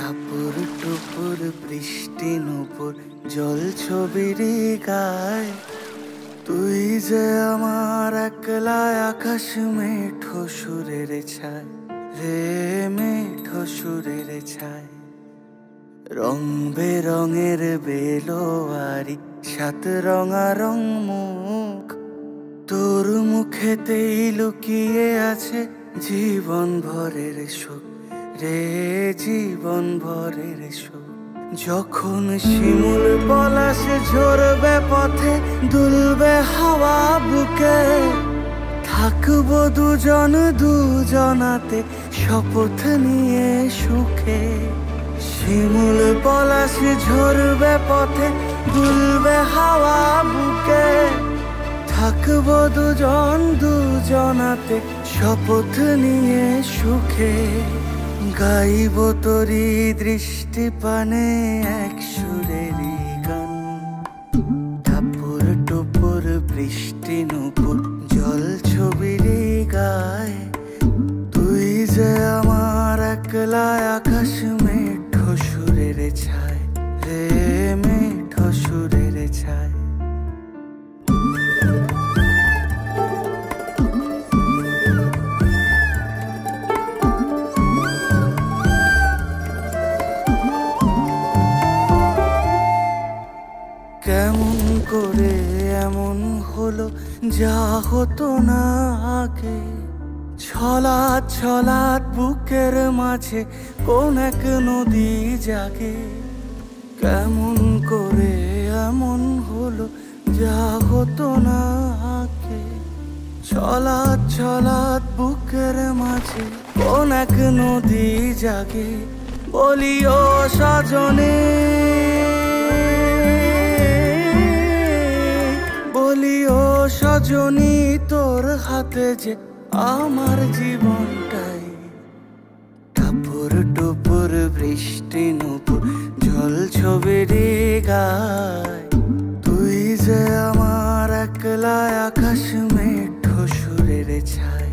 টাপুর টুপুর বৃষ্টি নুপুর জল ছবির গায়, তুই যে আমার একলা আকাশ মেঠো সুরের ছায় রে, মেঠো সুরের ছায়। রং বেরঙের বেলোয়ারি সাত রঙারং মুখ, তোর মুখেতেই লুকিয়ে আছে জীবন ভরের সুখ রে, জীবন ভরের সুখ। যখন শিমুল পলাশ ঝরবে পথে, দুলবে হাওয়া বুকে, থাকবো দুজন দুজনাতে শপথ নিয়ে সুখে। শিমুল পলাশ ঝরবে পথে, দুলবে হাওয়া বুকে, থাকবো দুজন দুজনাতে শপথ নিয়ে সুখে। গাইব তোরি দৃষ্টি পানে এক সুরেরই গান, টাপুর টুপুর বৃষ্টি নুপুর জল ছবির গায়, তুই যে আমার একলা আকাশ মেঠো সুরের ছায় রে, মেঠো সুরের ছায়। কেমন করে এমন হলো যা হতো না আগে, ছলাৎ ছলাৎ বুকের মাঝে কোন এক নদী জাগে। কেমন করে এমন হলো যা হতো না আগে, ছলাৎ ছলাৎ বুকের মাঝে কোন এক নদী জাগে। বলিও সজনে, বলিও সজনী, তোর হাতে যে আমার জীবনটাই। টাপুর টুপুর বৃষ্টি নুপুর জল ছবির গায়, তুই যে আমার একলা আকাশ মেঠো সুরের ছায়।